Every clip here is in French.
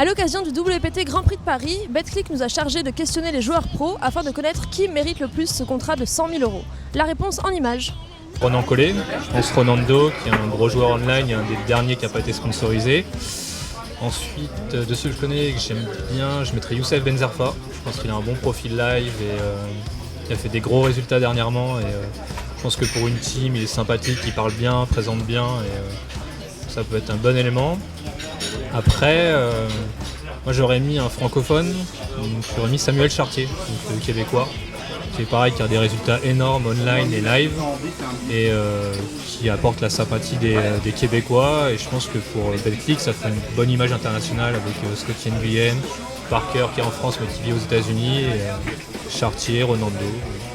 À l'occasion du WPT Grand Prix de Paris, Betclic nous a chargé de questionner les joueurs pros afin de connaître qui mérite le plus ce contrat de 100 000 €. La réponse en images. Ronan Collet, je pense Ronaldo, qui est un gros joueur online et un des derniers qui n'a pas été sponsorisé. Ensuite, de ceux que je connais et que j'aime bien, je mettrais Youssef Benzarfa. Je pense qu'il a un bon profil live et il a fait des gros résultats dernièrement. Et je pense que pour une team, il est sympathique, il parle bien, présente bien et ça peut être un bon élément. Après, moi j'aurais mis un francophone, j'aurais mis Samuel Chartier, donc, le québécois, qui est pareil, qui a des résultats énormes online et live et qui apporte la sympathie des Québécois. Et je pense que pour Betclic, ça ferait une bonne image internationale avec Scotty Nguyen, Parker qui est en France mais qui vit aux États-Unis, et Chartier, Ronaldo,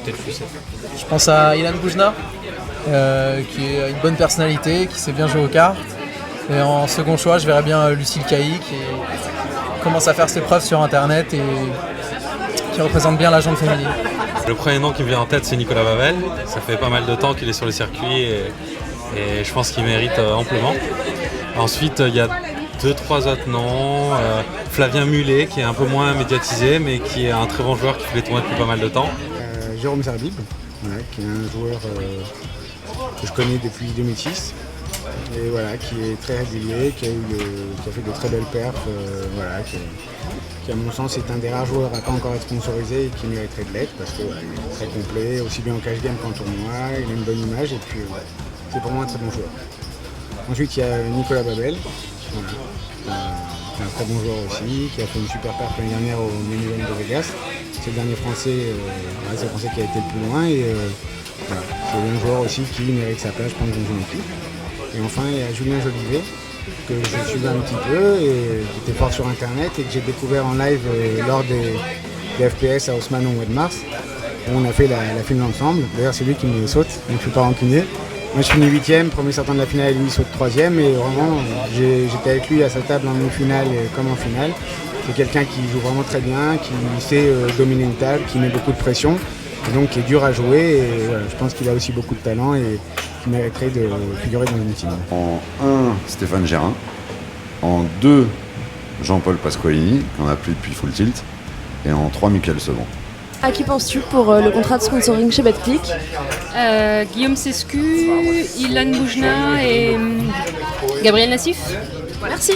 peut-être Youssef. Je pense à Ilan Boujna, qui a une bonne personnalité, qui sait bien jouer aux cartes. Et en second choix, je verrais bien Lucille Caïc, qui commence à faire ses preuves sur internet et qui représente bien la jante féminine. Le premier nom qui me vient en tête, c'est Nicolas Babel. Ça fait pas mal de temps qu'il est sur le circuit et je pense qu'il mérite amplement. Ensuite, il y a 2-3 autres noms. Flavien Mullet, qui est un peu moins médiatisé, mais qui est un très bon joueur qui fait les tournois depuis pas mal de temps. Jérôme Zarbib, voilà, qui est un joueur que je connais depuis 2006. Et voilà, qui est très régulier, qui a fait de très belles perfs, voilà, qui à mon sens est un des rares joueurs à pas encore être sponsorisé et qui mériterait de l'être parce qu'il est très complet, aussi bien en cash game qu'en tournoi, il a une bonne image et puis c'est pour moi un très bon joueur. Ensuite il y a Nicolas Babel, voilà, qui est un très bon joueur aussi, qui a fait une super perf l'année dernière au Main Event de Vegas. C'est le dernier français, c'est le français qui a été le plus loin et voilà, c'est un joueur aussi qui mérite sa place, je pense, dans une équipe. Et enfin, il y a Julien Jolivet, que je suis un petit peu et qui était fort sur internet et que j'ai découvert en live lors des FPS à Haussmann au mois de mars, où on a fait la finale ensemble. D'ailleurs, c'est lui qui me saute, donc je ne suis pas rancunier. Moi, je finis 8ème, premier sortant de la finale, et lui il saute 3ème. Et vraiment, j'étais avec lui à sa table en demi-finale comme en finale. C'est quelqu'un qui joue vraiment très bien, qui sait dominer une table, qui met beaucoup de pression, et donc qui est dur à jouer. Et voilà, je pense qu'il a aussi beaucoup de talent et qui mériterait de figurer dans une team. En 1, Stéphane Gérin. En 2, Jean-Paul Pasqualini, qu'on n'a plus depuis Full Tilt. Et en 3, Mickaël Sevran. À qui penses-tu pour le contrat de sponsoring chez Betclic? Guillaume Sescu, Ilan Boujna et Gabriel Nassif. Merci.